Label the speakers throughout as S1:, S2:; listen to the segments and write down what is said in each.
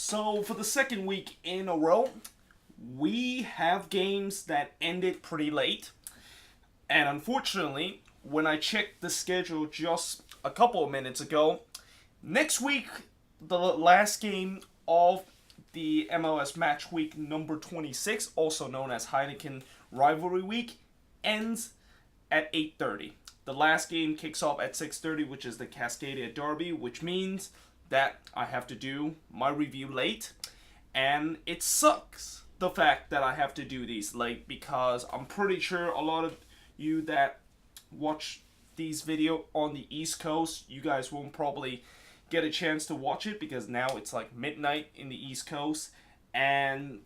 S1: So for the second week in a row, we have games that ended pretty late. And unfortunately, when I checked the schedule just a couple of minutes ago, next week, the last game of the MLS Matchweek number 26, also known as Heineken Rivalry Week, ends at 8:30. The last game kicks off at 6:30, which is the Cascadia Derby, which means that I have to do my review late. And it sucks, the fact that I have to do these late, because I'm pretty sure a lot of you that watch these videos on the East Coast, you guys won't probably get a chance to watch it because now it's like midnight in the East Coast, and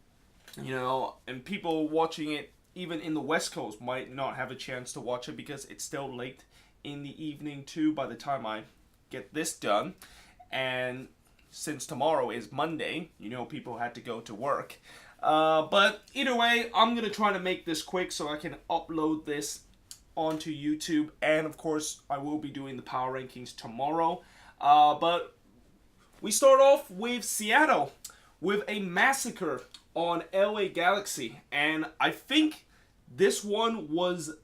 S1: and people watching it even in the West Coast might not have a chance to watch it because it's still late in the evening too by the time I get this done. And since tomorrow is Monday, people had to go to work. But either way, I'm going to try to make this quick so I can upload this onto YouTube. And of course, I will be doing the power rankings tomorrow. But we start off with Seattle with a massacre on LA Galaxy. And I think this one was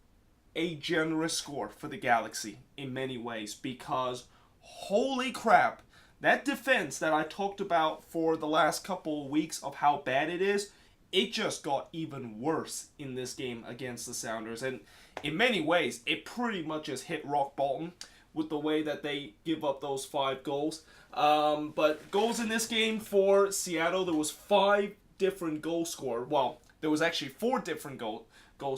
S1: a generous score for the Galaxy in many ways, because holy crap, that defense that I talked about for the last couple of weeks of how bad it is, it just got even worse in this game against the Sounders. And in many ways, it pretty much just hit rock bottom with the way that they give up those 5 goals. But goals in this game for Seattle, there was 5 different goal scorers. Well, there was actually 4 different goal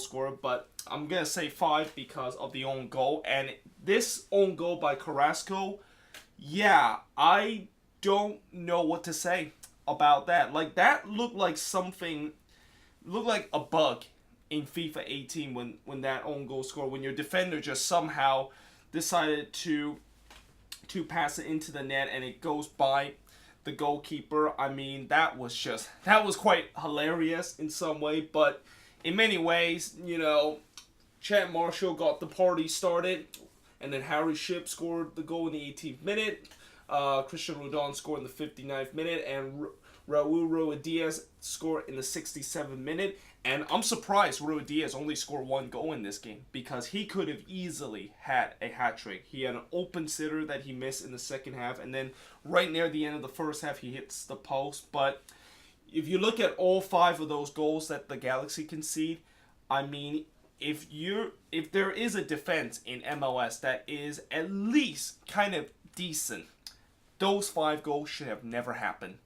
S1: scorer, but I'm going to say 5 because of the own goal. And this own goal by Carrasco, yeah, I don't know what to say about that. Like, that looked like a bug in FIFA 18 when that own goal score, when your defender just somehow decided to pass it into the net and it goes by the goalkeeper. I mean, that was quite hilarious in some way, but in many ways, Chad Marshall got the party started. And then Harry Shipp scored the goal in the 18th minute. Christian Rodon scored in the 59th minute. And Raul Ruidíaz scored in the 67th minute. And I'm surprised Ruidíaz only scored 1 goal in this game, because he could have easily had a hat-trick. He had an open sitter that he missed in the second half. And then right near the end of the first half, he hits the post. But if you look at all 5 of those goals that the Galaxy concede, I mean, if there is a defense in MLS that is at least kind of decent, those 5 goals should have never happened.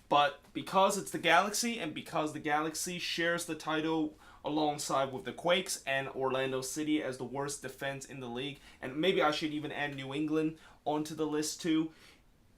S1: But because it's the Galaxy, and because the Galaxy shares the title alongside with the Quakes and Orlando City as the worst defense in the league, and maybe I should even add New England onto the list too,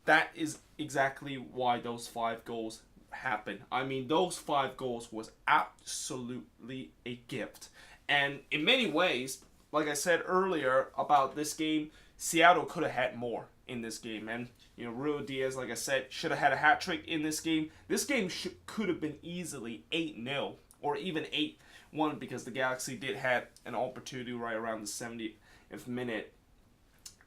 S1: that is exactly why those 5 goals happened. I mean, those 5 goals was absolutely a gift. And in many ways, like I said earlier about this game, Seattle could have had more in this game. And, Ruidíaz, like I said, should have had a hat trick in this game. This game could have been easily 8-0 or even 8-1, because the Galaxy did have an opportunity right around the 70th minute.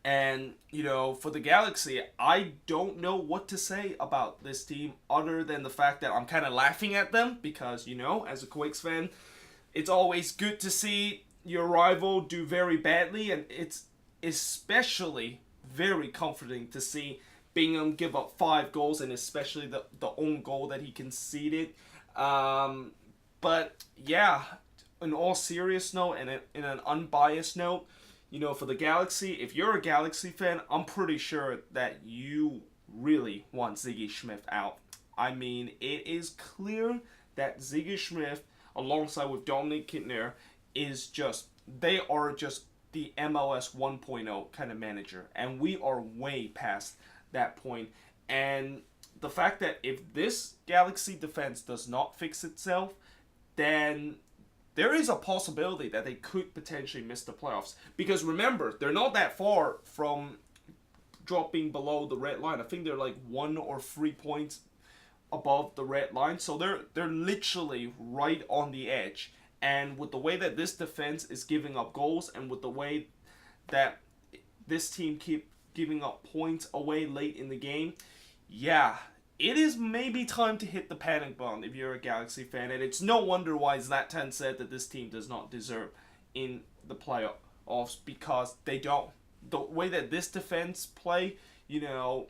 S1: And, for the Galaxy, I don't know what to say about this team other than the fact that I'm kind of laughing at them because, as a Quakes fan, it's always good to see your rival do very badly, and it's especially very comforting to see Bingham give up 5 goals, and especially the own goal that he conceded. But yeah, in all serious note and in an unbiased note, for the Galaxy, if you're a Galaxy fan, I'm pretty sure that you really want Ziggy Schmidt out. I mean, it is clear that Ziggy Schmidt, alongside with Dominic Kintner, they are just the MLS 1.0 kind of manager. And we are way past that point. And the fact that if this Galaxy defense does not fix itself, then there is a possibility that they could potentially miss the playoffs. Because remember, they're not that far from dropping below the red line. I think they're like 1 or 3 points above the red line, so they're literally right on the edge. And with the way that this defense is giving up goals, and with the way that this team keep giving up points away late in the game, yeah, it is maybe time to hit the panic button if you're a Galaxy fan, and it's no wonder why Zlatan said that this team does not deserve in the playoffs, because they don't. The way that this defense play, the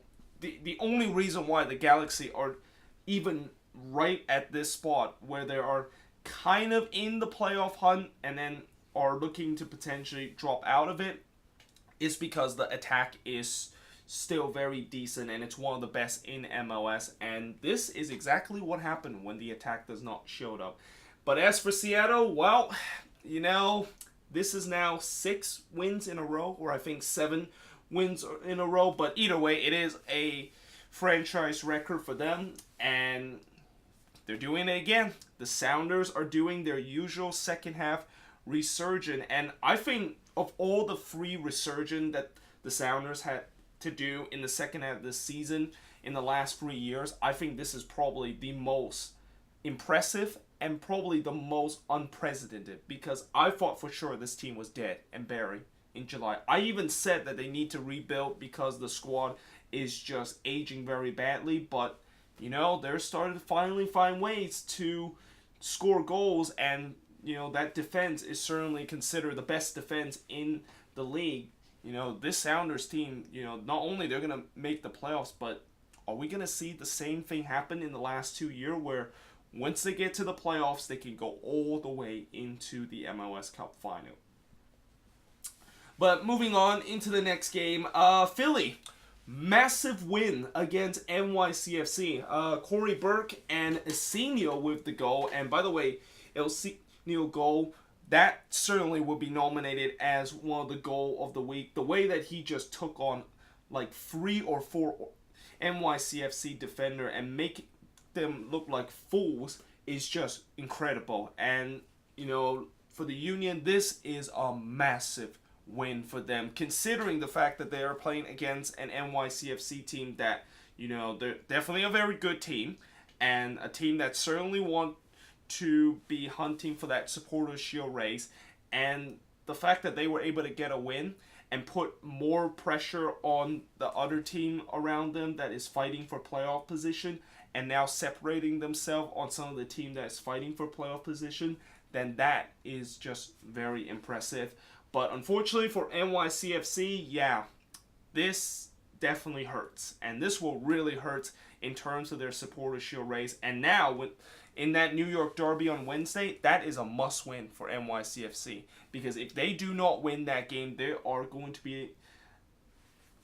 S1: only reason why the Galaxy are even right at this spot where they are kind of in the playoff hunt and then are looking to potentially drop out of it is because the attack is still very decent, and it's one of the best in MLS, and this is exactly what happened when the attack does not show up. But as for Seattle, well, this is now 6 wins in a row, or I think 7 wins in a row, but either way, it is a franchise record for them, and they're doing it again. The Sounders are doing their usual second half resurgence, and I think of all the 3 resurgence that the Sounders had to do in the second half of the season in the last 3 years, I think this is probably the most impressive and probably the most unprecedented, because I thought for sure this team was dead and buried in July. I even said that they need to rebuild because the squad is just aging very badly, but they're starting to finally find ways to score goals, and that defense is certainly considered the best defense in the league. This Sounders team, not only they're going to make the playoffs, but are we going to see the same thing happen in the last 2 years where once they get to the playoffs, they can go all the way into the MLS Cup final? But moving on into the next game, Philly, massive win against NYCFC. Corey Burke and Esenio with the goal, and by the way, Esenio goal, that certainly would be nominated as one of the goal of the week. The way that he just took on like 3 or 4 NYCFC defender and make them look like fools is just incredible. And, for the Union, this is a massive win for them, considering the fact that they are playing against an NYCFC team that, they're definitely a very good team, and a team that certainly want to be hunting for that Supporters Shield race, and the fact that they were able to get a win and put more pressure on the other team around them that is fighting for playoff position, and now separating themselves on some of the team that is fighting for playoff position, then that is just very impressive. But unfortunately for NYCFC, this definitely hurts, and this will really hurt in terms of their Supporters Shield race. And now in that New York Derby on Wednesday, that is a must-win for NYCFC, because if they do not win that game, they are going to be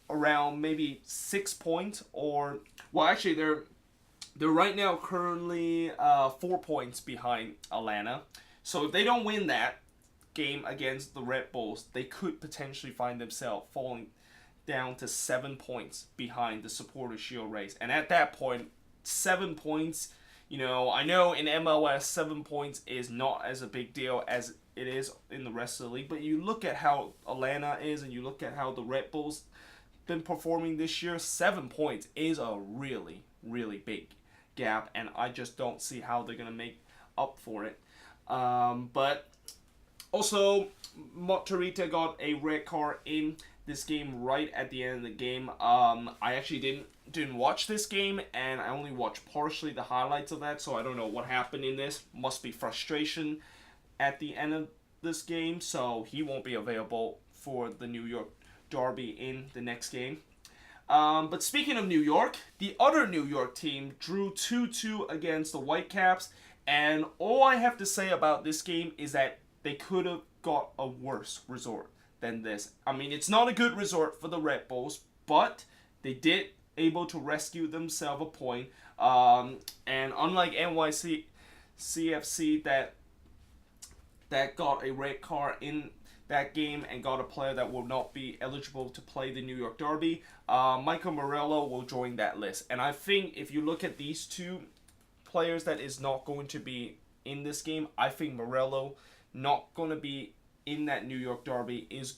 S1: around maybe 6 points, or actually they're right now currently 4 points behind Atlanta. So if they don't win that game against the Red Bulls, they could potentially find themselves falling down to 7 points behind the Supporters Shield race. And at that point, 7 points, I know in MLS 7 points is not as a big deal as it is in the rest of the league, but you look at how Atlanta is and you look at how the Red Bulls been performing this year, 7 points is a really, really big gap, and I just don't see how they're going to make up for it. But also, Montreal got a red card in this game right at the end of the game. I actually didn't watch this game, and I only watched partially the highlights of that, so I don't know what happened in this. Must be frustration at the end of this game, so he won't be available for the New York Derby in the next game. But speaking of New York, the other New York team drew 2-2 against the Whitecaps, and all I have to say about this game is that they could have got a worse result than this. I mean, it's not a good result for the Red Bulls, but they did able to rescue themselves a point. And unlike NYCFC that got a red card in that game and got a player that will not be eligible to play the New York Derby, Michael Morello will join that list. And I think if you look at these 2 players that is not going to be in this game, I think Morello not going to be in that New York Derby is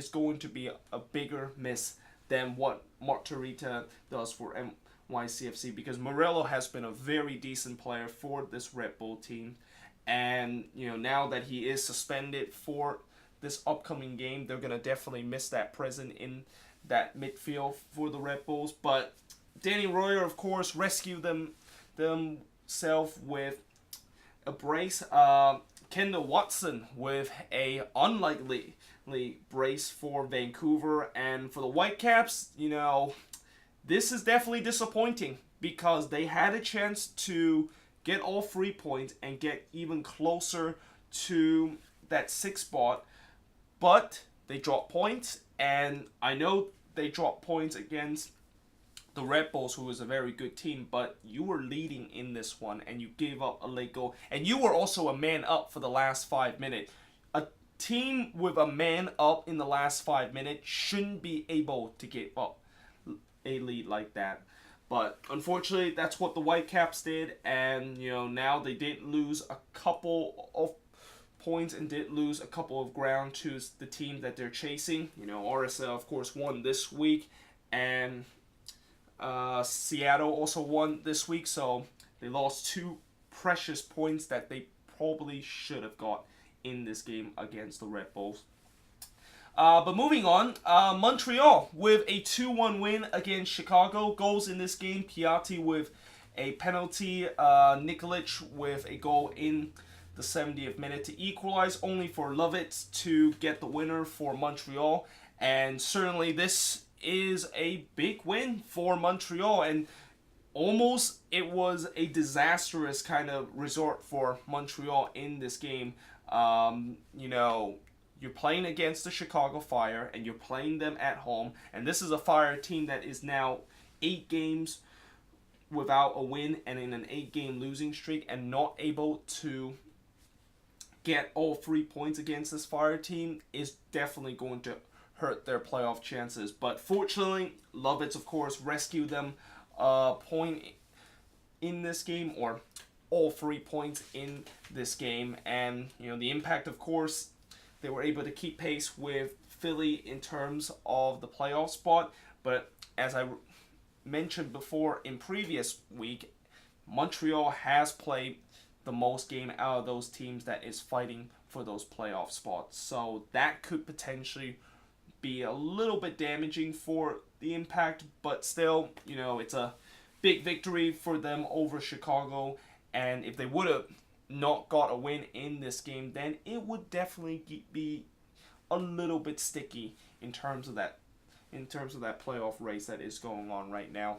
S1: going to be a bigger miss than what Martirita does for NYCFC, because Morello has been a very decent player for this Red Bull team, and now that he is suspended for this upcoming game, they're gonna definitely miss that presence in that midfield for the Red Bulls. But Danny Royer, of course, rescued themselves with a brace. Kendall Watson with a unlikely brace for Vancouver. And for the Whitecaps, this is definitely disappointing because they had a chance to get all 3 points and get even closer to that 6th spot, but they dropped points. And I know they dropped points against the Red Bulls, who was a very good team, but you were leading in this one and you gave up a late goal, and you were also a man up for the last 5 minutes. A team with a man up in the last 5 minutes shouldn't be able to give up a lead like that. But unfortunately, that's what the Whitecaps did, and now they did lose a couple of points and did lose a couple of ground to the team that they're chasing. RSL, of course, won this week, and Seattle also won this week, so they lost 2 precious points that they probably should have got in this game against the Red Bulls. But moving on, Montreal with a 2-1 win against Chicago. Goals in this game: Piatti with a penalty, Nikolic with a goal in the 70th minute to equalize, only for Lovitz to get the winner for Montreal. And certainly this is a big win for Montreal, and almost it was a disastrous kind of resort for Montreal in this game. You're playing against the Chicago Fire, and you're playing them at home, and this is a Fire team that is now 8 games without a win and in an 8-game losing streak, and not able to get all 3 points against this Fire team is definitely going to hurt their playoff chances. But fortunately, Lovitz, of course, rescued them a point in this game, or all 3 points in this game. And the Impact, of course, they were able to keep pace with Philly in terms of the playoff spot. But as I mentioned before in previous week, Montreal has played the most game out of those teams that is fighting for those playoff spots. So that could potentially be a little bit damaging for the Impact, but still, it's a big victory for them over Chicago. And if they would have not got a win in this game, then it would definitely be a little bit sticky in terms of that playoff race that is going on right now.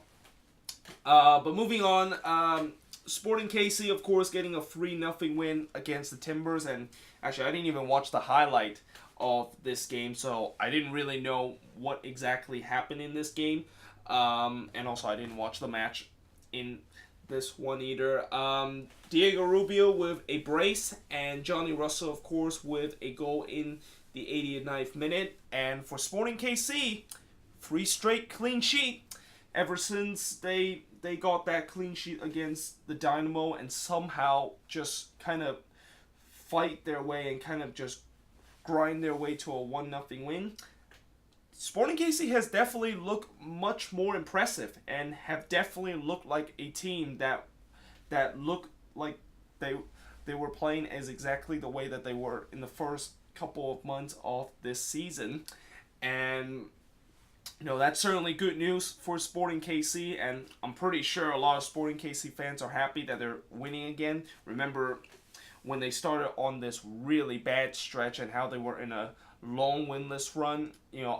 S1: But moving on, Sporting KC, of course, getting a 3-0 win against the Timbers. And actually, I didn't even watch the highlight of this game, so I didn't really know what exactly happened in this game. And also, I didn't watch the match in this one either. Diego Rubio with a brace, and Johnny Russell, of course, with a goal in the 89th minute. And for Sporting KC, 3 straight clean sheet ever since they got that clean sheet against the Dynamo, and somehow just kind of fight their way and kind of just grind their way to a 1-0 win. Sporting KC has definitely looked much more impressive and have definitely looked like a team that looked like they were playing as exactly the way that they were in the first couple of months of this season. And that's certainly good news for Sporting KC, and I'm pretty sure a lot of Sporting KC fans are happy that they're winning again. Remember when they started on this really bad stretch and how they were in a long winless run,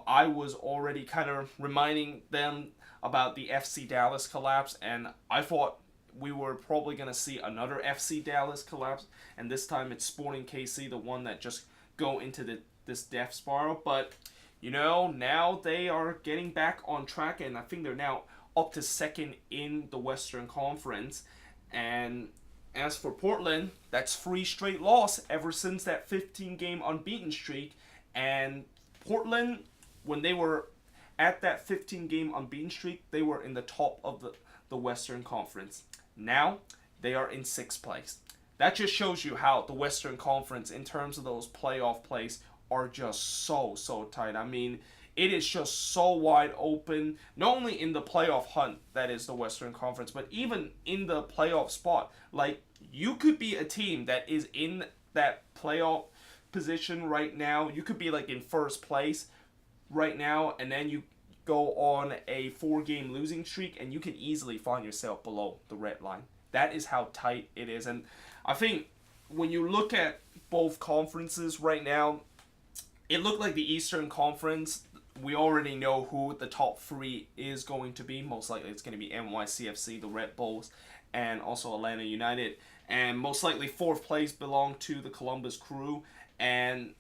S1: I was already kind of reminding them about the FC Dallas collapse, and I thought we were probably going to see another FC Dallas collapse, and this time it's Sporting KC, the one that just go into this death spiral. But now they are getting back on track, and I think they're now up to 2nd in the Western Conference. And as for Portland, that's 3 straight loss ever since that 15-game unbeaten streak. And Portland, when they were at that 15-game unbeaten streak, they were in the top of the Western Conference. Now, they are in 6th place. That just shows you how the Western Conference, in terms of those playoff plays, are just so tight. I mean, it is just so wide open, not only in the playoff hunt, that is the Western Conference, but even in the playoff spot. Like, you could be a team that is in that playoff position right now. You could be like in first place right now, and then you go on a 4-game losing streak, and you can easily find yourself below the red line. That is how tight it is. And I think when you look at both conferences right now, it looked like the Eastern Conference, we already know who the top 3 is going to be. Most likely it's going to be NYCFC, the Red Bulls, and also Atlanta United. And most likely 4th place belong to the Columbus Crew. And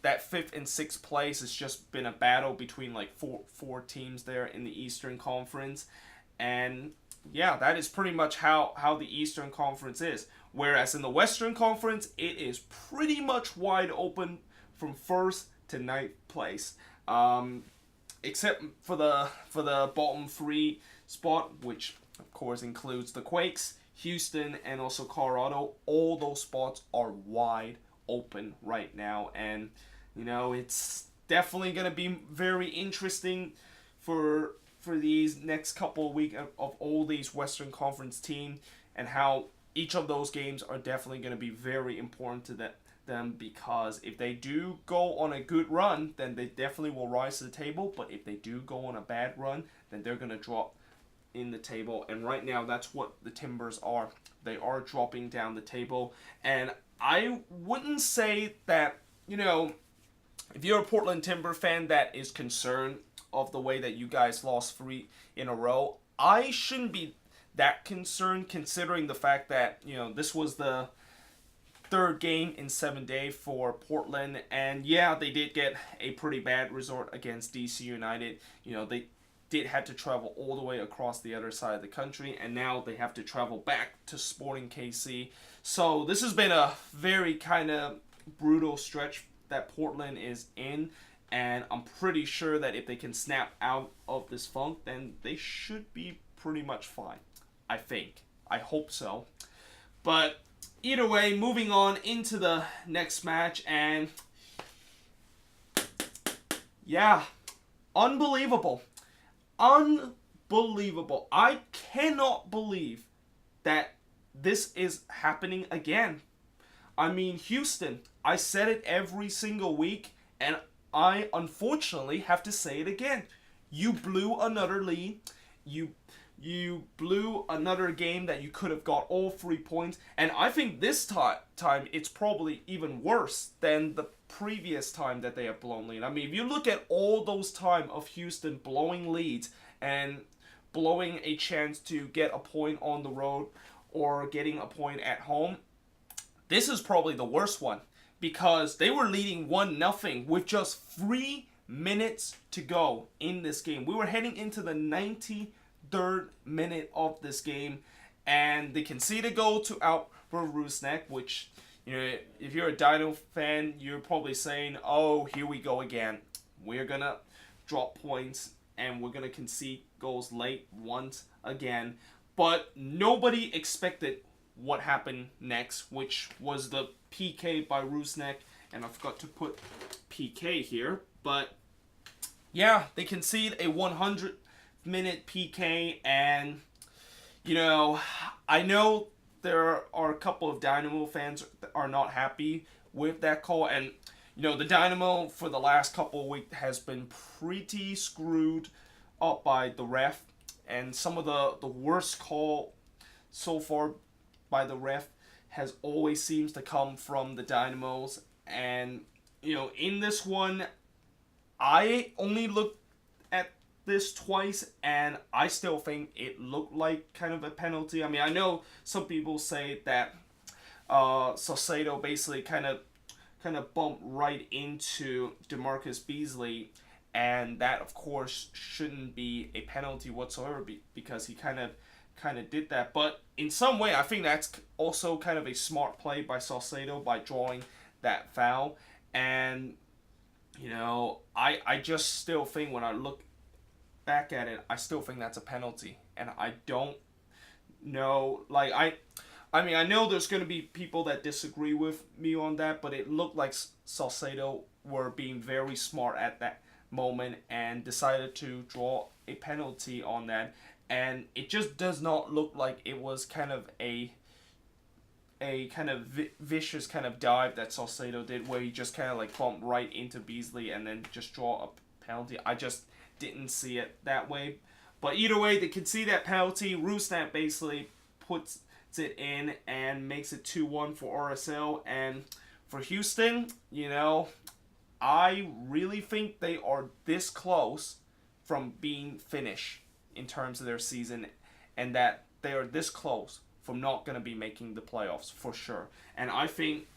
S1: that 5th and 6th place has just been a battle between like four teams there in the Eastern Conference. And yeah, that is pretty much how the Eastern Conference is. Whereas in the Western Conference, it is pretty much wide open from 1st to 9th place. Except for the bottom 3 spot, which of course includes the Quakes, Houston, and also Colorado. All those spots are wide open right now, and you know, it's definitely going to be very interesting for these next couple of weeks of all these Western Conference teams, and how each of those games are definitely going to be very important to them, because if they do go on a good run, then they definitely will rise to the table. But if they do go on a bad run, then they're going to drop in the table. And right now, that's what the Timbers are. They are dropping down the table. And I wouldn't say that, you know, if you're a Portland Timber fan that is concerned of the way that you guys lost 3 in a row, I shouldn't be that concerned, considering the fact that, you know, this was the 3rd game in 7 days for Portland. And yeah, they did get a pretty bad result against DC United. You know, they did have to travel all the way across the other side of the country, and now they have to travel back to Sporting KC. So this has been a very kind of brutal stretch that Portland is in, and I'm pretty sure that if they can snap out of this funk, then they should be pretty much fine. I think. I hope so. But either way, moving on into the next match, and yeah, unbelievable. Unbelievable. I cannot believe that this is happening again. I mean, Houston, I said it every single week, and I unfortunately have to say it again. You blew another lead. You blew another game that you could have got all 3 points. And I think this time it's probably even worse than the previous time that they have blown lead. I mean, if you look at all those time of Houston blowing leads and blowing a chance to get a point on the road or getting a point at home, this is probably the worst one, because they were leading 1-0 with just 3 minutes to go in this game. We were heading into the 93rd minute of this game, and they conceded a goal to Albert Rusnak, which, you know, if you're a Dino fan, you're probably saying, oh, here we go again. We're going to drop points, and we're going to concede goals late once again. But nobody expected what happened next, which was the PK by Rusnak, and I forgot to put PK here, but yeah, they concede a 100-minute PK, and you know, I know there are a couple of Dynamo fans that are not happy with that call, and you know, the Dynamo for the last couple of weeks has been pretty screwed up by the ref, and some of the worst call so far by the ref has always seems to come from the Dynamos. And you know, in this one, I only looked at this twice, and I still think it looked like kind of a penalty. I mean, I know some people say that Saucedo basically kind of bumped right into DeMarcus Beasley, and that of course shouldn't be a penalty whatsoever, because he kind of did that. But in some way, I think that's also kind of a smart play by Saucedo by drawing that foul. And you know, I just still think, when I look back at it, I still think that's a penalty. And I don't know, like, I mean, I know there's going to be people that disagree with me on that, but it looked like Saucedo were being very smart at that moment and decided to draw a penalty on that. And it just does not look like it was kind of a kind of vicious kind of dive that Saucedo did, where he just kind of like bumped right into Beasley and then just draw a penalty. I just didn't see it that way. But either way, they can see that penalty. Rusnap basically puts it in and makes it 2-1 for RSL. And for Houston, I really think they are this close from being finished in terms of their season, and that they are this close from not going to be making the playoffs for sure. And I think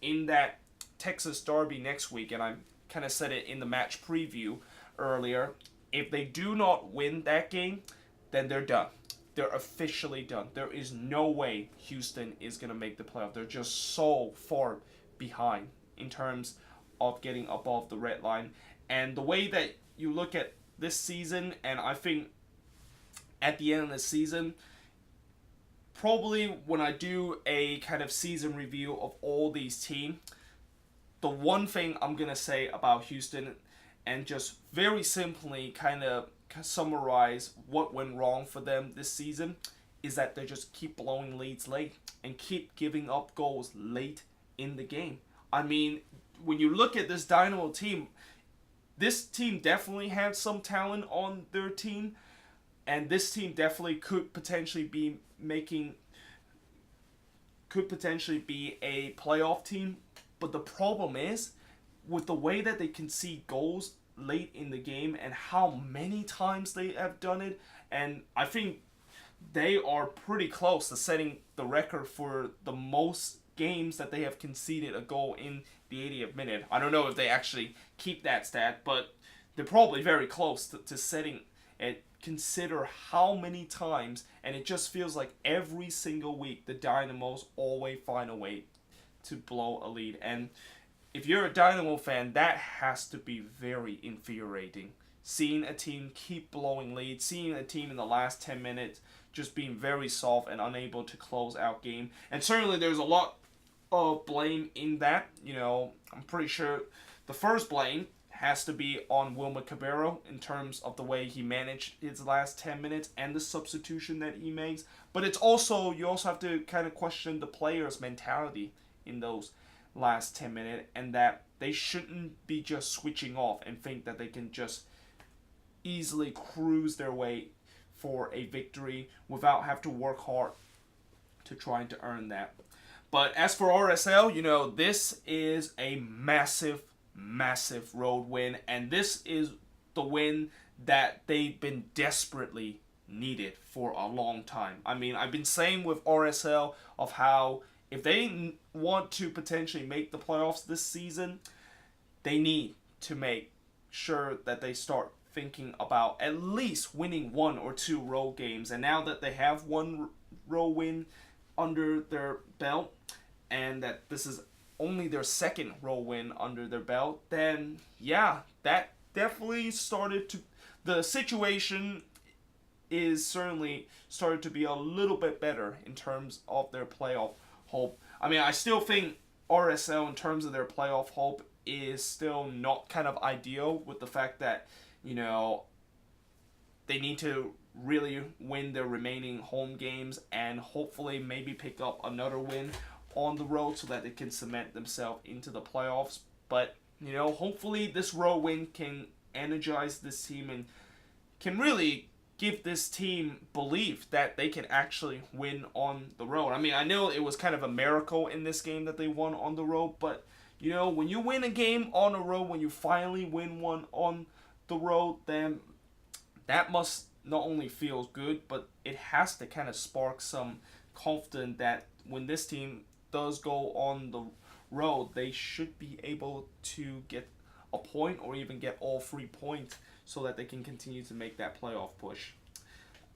S1: in that Texas Derby next week, and I kind of said it in the match preview earlier, if they do not win that game, then they're done. They're officially done. There is no way Houston is going to make the playoff. They're just so far behind in terms of getting above the red line. And the way that you look at this season, and I think at the end of the season, probably when I do a kind of season review of all these teams, the one thing I'm going to say about Houston, and just very simply kind of summarize what went wrong for them this season, is that they just keep blowing leads late and keep giving up goals late in the game. I mean, when you look at this Dynamo team, this team definitely had some talent on their team, and this team definitely could potentially be a playoff team. But the problem is, with the way that they concede goals late in the game and how many times they have done it, and I think they are pretty close to setting the record for the most games that they have conceded a goal in the 80th minute. I don't know if they actually keep that stat, but they're probably very close to setting it. Consider how many times, and it just feels like every single week the Dynamos always find a way to blow a lead. And if you're a Dynamo fan, that has to be very infuriating. Seeing a team keep blowing leads, seeing a team in the last 10 minutes just being very soft and unable to close out game. And certainly there's a lot of blame in that. I'm pretty sure the first blame has to be on Wilmer Cabero in terms of the way he managed his last 10 minutes and the substitution that he makes. But you also have to kind of question the players' mentality in those last 10 minutes, and that they shouldn't be just switching off and think that they can just easily cruise their way for a victory without have to work hard to trying to earn that. But as for RSL, this is a massive road win, and this is the win that they've been desperately needed for a long time. I mean, I've been saying with RSL of how if they want to potentially make the playoffs this season, they need to make sure that they start thinking about at least winning 1 or 2 road games. And now that they have one road win under their belt, and that this is only their second road win under their belt, then yeah, that definitely the situation is certainly started to be a little bit better in terms of their playoff hope. I mean, I still think RSL in terms of their playoff hope is still not kind of ideal, with the fact that, they need to really win their remaining home games and hopefully maybe pick up another win on the road so that they can cement themselves into the playoffs. But, hopefully this road win can energize this team and can really give this team belief that they can actually win on the road. I mean, I know it was kind of a miracle in this game that they won on the road, but, when you win a game on the road, when you finally win one on the road, then that must not only feel good, but it has to kind of spark some confidence that when this team does go on the road, they should be able to get a point or even get all 3 points so that they can continue to make that playoff push.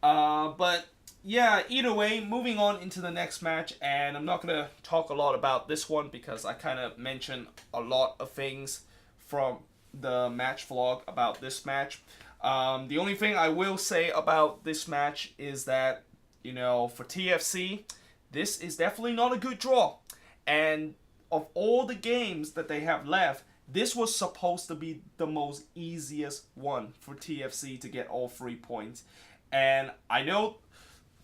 S1: But yeah, either way, moving on into the next match, and I'm not going to talk a lot about this one because I kind of mentioned a lot of things from the match vlog about this match. The only thing I will say about this match is that, for TFC, this is definitely not a good draw. And of all the games that they have left, this was supposed to be the most easiest one for TFC to get all 3 points. And I know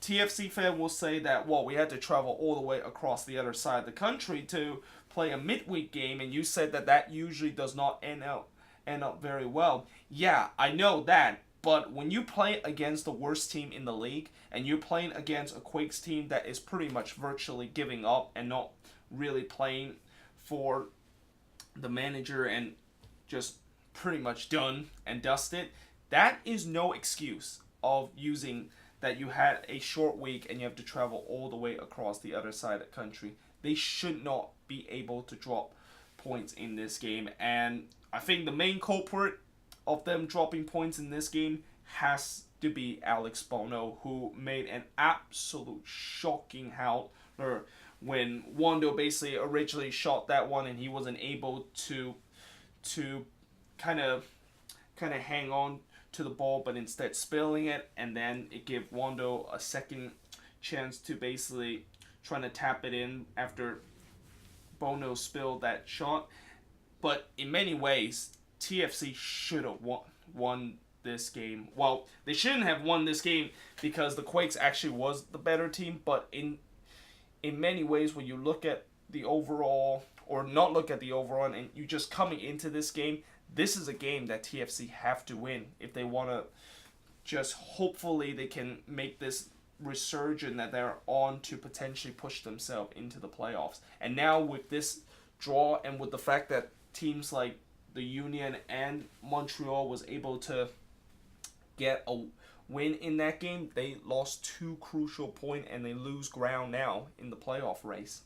S1: TFC fan will say that, well, we had to travel all the way across the other side of the country to play a midweek game, and you said that usually does not end end up very well. Yeah, I know that. But when you play against the worst team in the league, and you're playing against a Quakes team that is pretty much virtually giving up and not really playing for the manager and just pretty much done and dusted, that is no excuse of using that you had a short week and you have to travel all the way across the other side of the country. They should not be able to drop points in this game. And I think the main culprit of them dropping points in this game has to be Alex Bono, who made an absolute shocking howler when Wando basically originally shot that one and he wasn't able to kind of hang on to the ball, but instead spilling it, and then it gave Wando a second chance to basically trying to tap it in after Bono spilled that shot. But in many ways, TFC should have won this game. Well, they shouldn't have won this game because the Quakes actually was the better team, but in many ways, when you look at the overall, or not look at the overall, and you just coming into this game, this is a game that TFC have to win if they want to just hopefully they can make this resurgence that they're on to potentially push themselves into the playoffs. And now with this draw and with the fact that teams like the Union and Montreal was able to get a win in that game, they lost 2 crucial points and they lose ground now in the playoff race.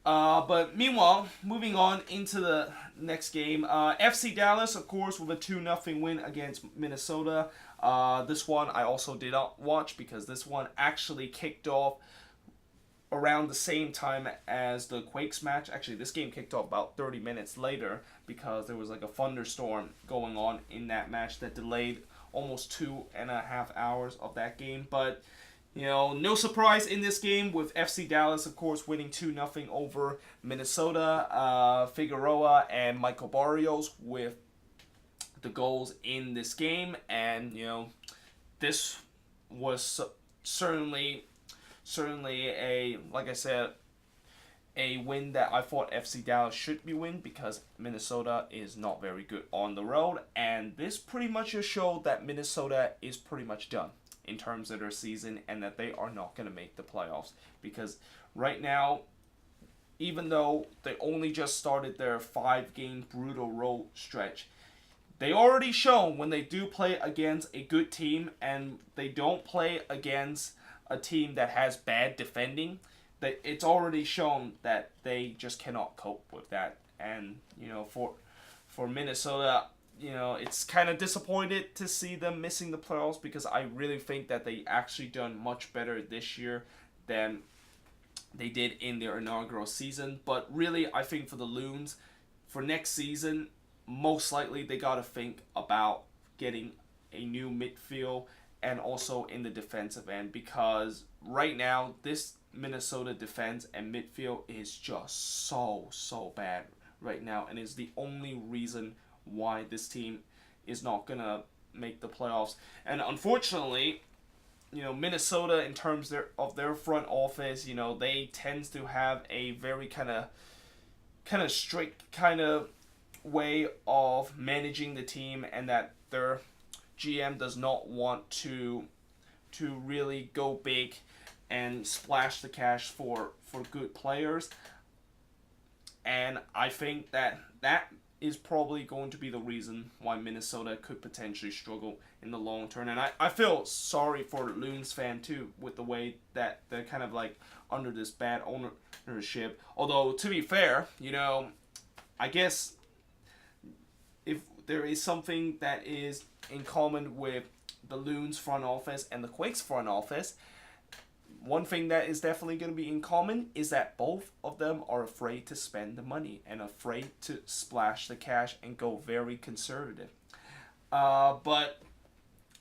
S1: But meanwhile, moving on into the next game, FC Dallas, of course, with a 2-0 win against Minnesota. This one I also did not watch because this one actually kicked off around the same time as the Quakes match. Actually, this game kicked off about 30 minutes later because there was like a thunderstorm going on in that match that delayed almost 2.5 hours of that game. But no surprise in this game with FC Dallas, of course, winning 2-0 over Minnesota. Figueroa and Michael Barrios with the goals in this game. And, this was certainly a, like I said, a win that I thought FC Dallas should be win because Minnesota is not very good on the road. And this pretty much just showed that Minnesota is pretty much done in terms of their season and that they are not going to make the playoffs. Because right now, even though they only just started their 5-game brutal road stretch, they already shown when they do play against a good team and they don't play against a team that has bad defending, that it's already shown that they just cannot cope with that. And, for Minnesota, it's kind of disappointed to see them missing the playoffs because I really think that they actually done much better this year than they did in their inaugural season. But really, I think for the Loons, for next season, most likely they got to think about getting a new midfield and also in the defensive end because right now, this Minnesota defense and midfield is just so bad right now and is the only reason why this team is not going to make the playoffs. And unfortunately, Minnesota, in terms of their front office, they tend to have a very kind of strict kind of way of managing the team, and that their GM does not want to really go big and splash the cash for good players. And I think that is probably going to be the reason why Minnesota could potentially struggle in the long term. And I feel sorry for Loons fan too with the way that they're kind of like under this bad ownership. Although, to be fair, I guess if there is something that is in common with the Loons front office and the Quakes front office, one thing that is definitely going to be in common is that both of them are afraid to spend the money and afraid to splash the cash and go very conservative. But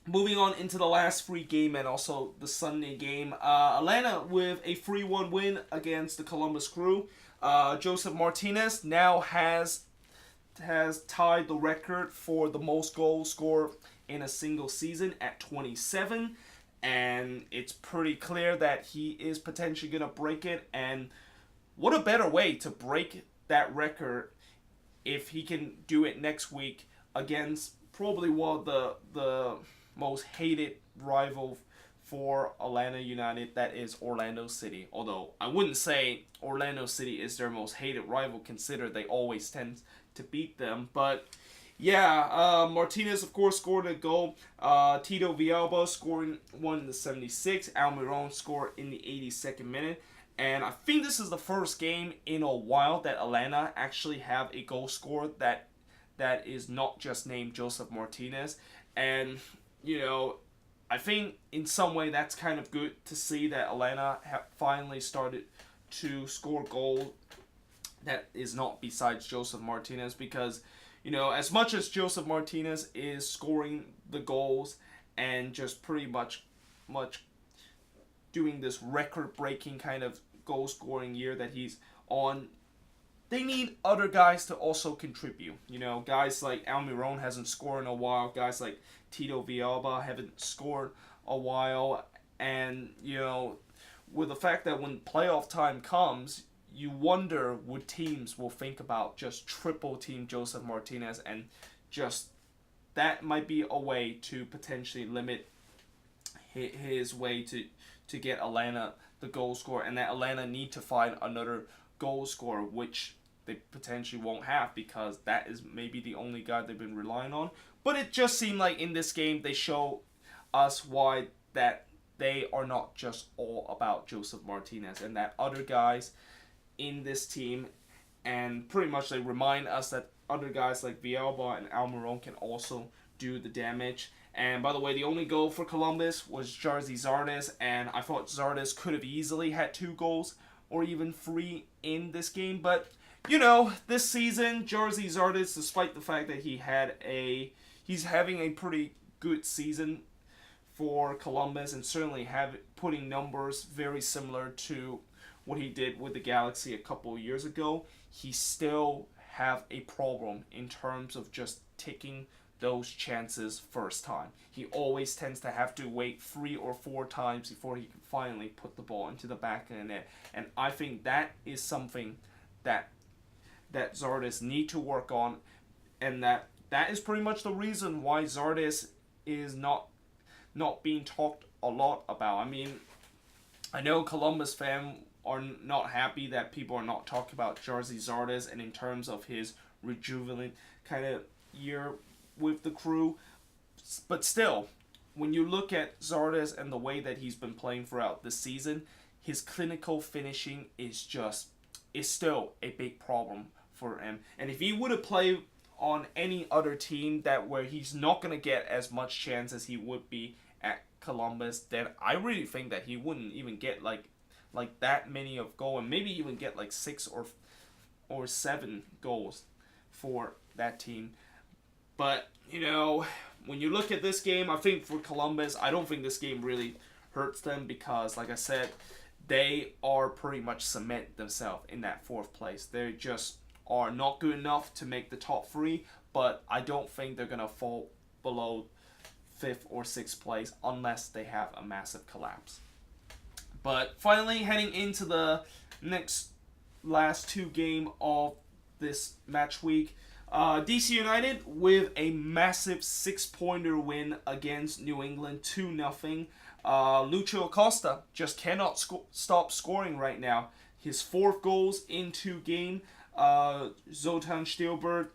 S1: moving on into the last free game and also the Sunday game, Atlanta with a 3-1 win against the Columbus Crew. Joseph Martinez now has tied the record for the most goals scored in a single season at 27. And it's pretty clear that he is potentially going to break it. And what a better way to break that record if he can do it next week against probably one of the most hated rival for Atlanta United, that is Orlando City. Although I wouldn't say Orlando City is their most hated rival, consider they always tend to beat them. But yeah, Martinez, of course, scored a goal. Tito Villalba scoring one in the 76th. Almiron scored in the 82nd minute. And I think this is the first game in a while that Atlanta actually have a goal scorer that is not just named Joseph Martinez. And, you know, I think in some way that's kind of good to see that Atlanta have finally started to score goal that is not besides Joseph Martinez, because, you know, as much as Joseph Martinez is scoring the goals and just pretty much doing this record-breaking kind of goal-scoring year that he's on, they need other guys to also contribute. You know, guys like Almiron hasn't scored in a while. Guys like Tito Villalba haven't scored a while. And, you know, with the fact that when playoff time comes, you wonder what teams will think about just triple team Joseph Martinez, and just that might be a way to potentially limit his way to get Atlanta the goal scorer, and that Atlanta need to find another goal scorer, which they potentially won't have, because that is maybe the only guy they've been relying on. But it just seemed like in this game they show us why that they are not just all about Joseph Martinez, and that other guys in this team, and pretty much they remind us that other guys like Villalba and Almiron can also do the damage. And by the way, the only goal for Columbus was Jerzy Zardes, and I thought Zardes could have easily had 2 goals or even 3 in this game. But, you know, this season, Jerzy Zardes, despite the fact that he's having a pretty good season for Columbus, and certainly putting numbers very similar to what he did with the Galaxy a couple of years ago, he still have a problem in terms of just taking those chances first time. He always tends to have to wait 3 or 4 times before he can finally put the ball into the back of the net. And I think that is something that Zardes need to work on, and that is pretty much the reason why Zardes is not being talked a lot about. I mean, I know Columbus fans are not happy that people are not talking about Jerzy Zardes, and in terms of his rejuvenant kind of year with the Crew. But still, when you look at Zardes and the way that he's been playing throughout the season, his clinical finishing is still a big problem for him. And if he would have played on any other team where he's not going to get as much chance as he would be at Columbus, then I really think that he wouldn't even get like that many of goals, and maybe even get like 6 or 7 goals for that team. But, you know, when you look at this game, I think for Columbus, I don't think this game really hurts them, because, like I said, they are pretty much cement themselves in that 4th place. They just are not good enough to make the top 3, but I don't think they're going to fall below 5th or 6th place unless they have a massive collapse. But finally, heading into the last 2 game of this match week, DC United with a massive 6-pointer win against New England, 2-0. Lucho Acosta just cannot stop scoring right now. His 4th goals in 2 games. Zoltan Stilberg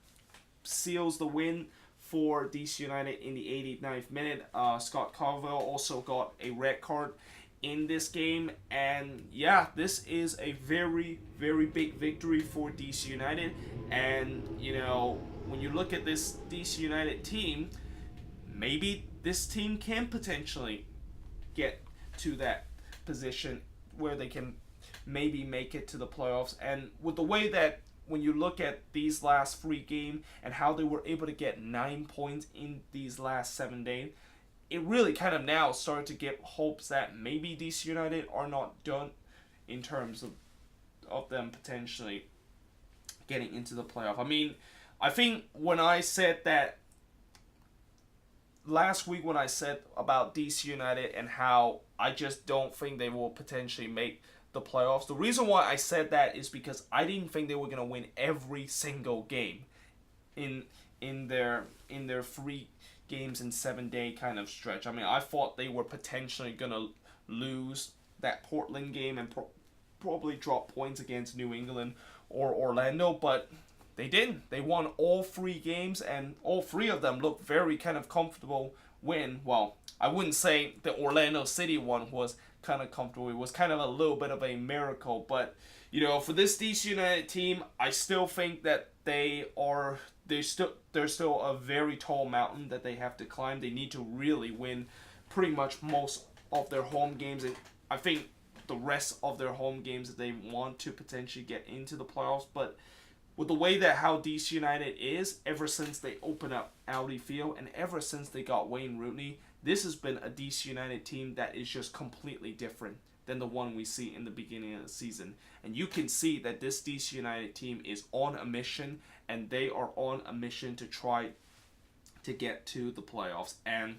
S1: seals the win for DC United in the 89th minute. Scott Carville also got a red card in this game, and yeah, this is a very, very big victory for DC United. And, you know, when you look at this DC United team, maybe this team can potentially get to that position where they can maybe make it to the playoffs. And with the way that, when you look at these last 3 games and how they were able to get 9 points in these last 7 days, it really kind of now started to give hopes that maybe DC United are not done in terms of them potentially getting into the playoff. I mean, I think when I said that last week, when I said about DC United and how I just don't think they will potentially make the playoffs, the reason why I said that is because I didn't think they were going to win every single game in in their 3 games in 7 day kind of stretch. I mean, I thought they were potentially gonna lose that Portland game and probably drop points against New England or Orlando, but they didn't. They won all 3 games, and all 3 of them looked very kind of comfortable win. Well, I wouldn't say the Orlando City one was kind of comfortable. It was kind of a little bit of a miracle, but for this DC United team, I still think that they're still a very tall mountain that they have to climb. They need to really win pretty much most of their home games, and I think the rest of their home games that they want to potentially get into the playoffs. But with the way that how DC United is, ever since they opened up Audi Field and ever since they got Wayne Rooney, this has been a DC United team that is just completely different than the one we see in the beginning of the season. And you can see that this DC United team is on a mission, and they are on a mission to try to get to the playoffs. And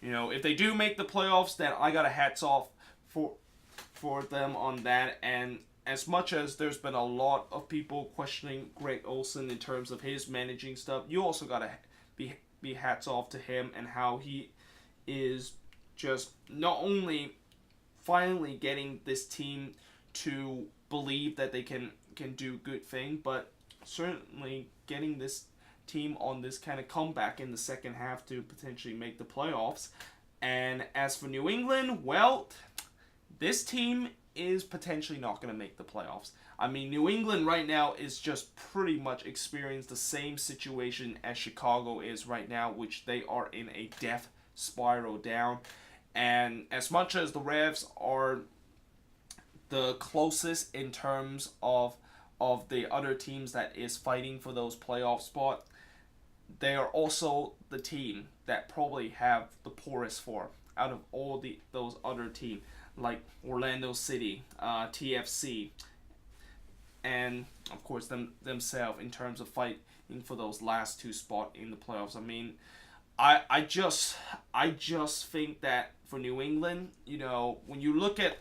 S1: if they do make the playoffs, then I got a hats off for them on that. And as much as there's been a lot of people questioning Greg Olsen in terms of his managing stuff, you also got to be hats off to him and how he is just not only finally getting this team to believe that they can do good thing, but certainly getting this team on this kind of comeback in the second half to potentially make the playoffs. And as for New England, well, this team is potentially not going to make the playoffs. I mean, New England right now is just pretty much experiencing the same situation as Chicago is right now, which they are in a death spiral down. And as much as the Revs are the closest in terms of the other teams that is fighting for those playoff spots, they are also the team that probably have the poorest form out of all those other teams, like Orlando City, TFC, and of course themselves in terms of fighting for those last 2 spots in the playoffs. I mean, I just think that for New England, when you look at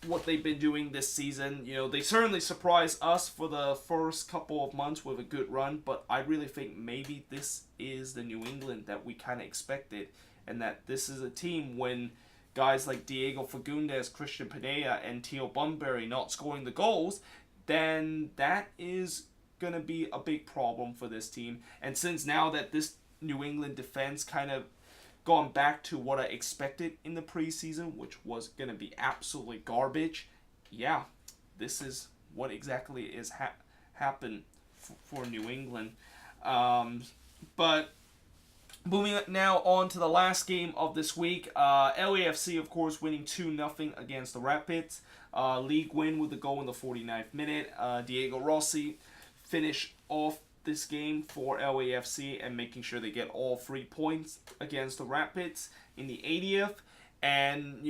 S1: what they've been doing this season, they certainly surprised us for the first couple of months with a good run, but I really think maybe this is the New England that we kind of expected, and that this is a team when guys like Diego Fagundes, Christian Pineda, and Theo Bunbury not scoring the goals, then that is going to be a big problem for this team. And since now that this New England defense kind of gone back to what I expected in the preseason, which was going to be absolutely garbage, yeah, this is what exactly is happened for New England. But moving now on to the last game of this week, LAFC, of course, winning 2-0 against the Rapids. League win with a goal in the 49th minute. Diego Rossi finished off this game for LAFC and making sure they get all 3 points against the Rapids in the 80th. And,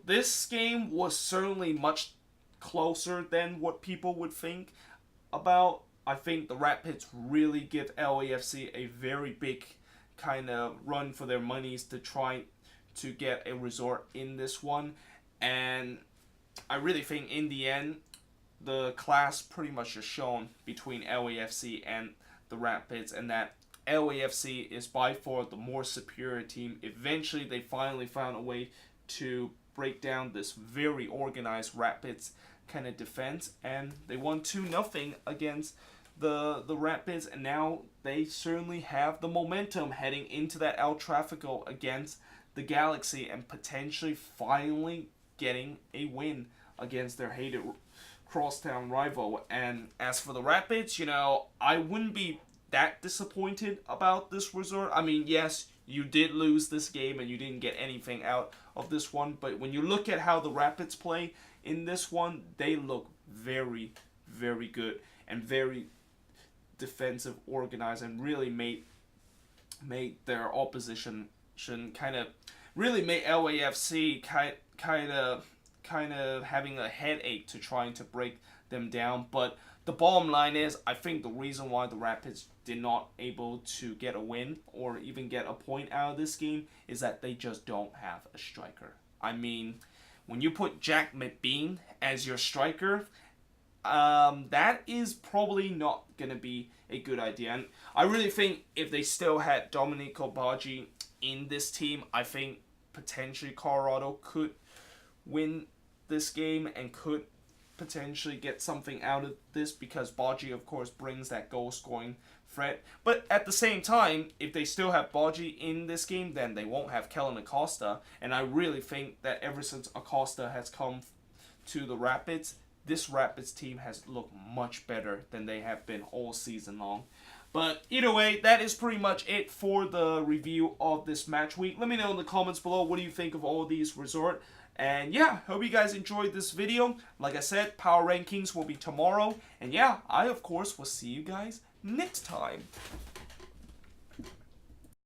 S1: this game was certainly much closer than what people would think about. I think the Rapids really give LAFC a very big kind of run for their monies to try to get a result in this one. And I really think in the end, the class pretty much is shown between LAFC and the Rapids, and that LAFC is by far the more superior team. Eventually, they finally found a way to break down this very organized Rapids kind of defense, and they won 2-0 against the Rapids, and now they certainly have the momentum heading into that El Tráfico against the Galaxy and potentially finally getting a win against their hated crosstown rival. And as for the Rapids, I wouldn't be that disappointed about this result. I mean, yes, you did lose this game and you didn't get anything out of this one, but when you look at how the Rapids play in this one, they look very, very good and very defensive, organized, and really made their opposition kind of really made LAFC kind of having a headache to trying to break them down. But the bottom line is, I think the reason why the Rapids did not able to get a win or even get a point out of this game is that they just don't have a striker. I mean, when you put Jack McBean as your striker, that is probably not going to be a good idea. And I really think if they still had Domenico Baggi in this team, I think potentially Colorado could win this game and could potentially get something out of this, because Baggi, of course, brings that goal-scoring threat. But at the same time, if they still have Baggi in this game, then they won't have Kellen Acosta. And I really think that ever since Acosta has come to the Rapids, this Rapids team has looked much better than they have been all season long. But either way, that is pretty much it for the review of this match week. Let me know in the comments below, what do you think of all these results? And yeah, hope you guys enjoyed this video. Like I said, power rankings will be tomorrow. And yeah, I of course will see you guys next time.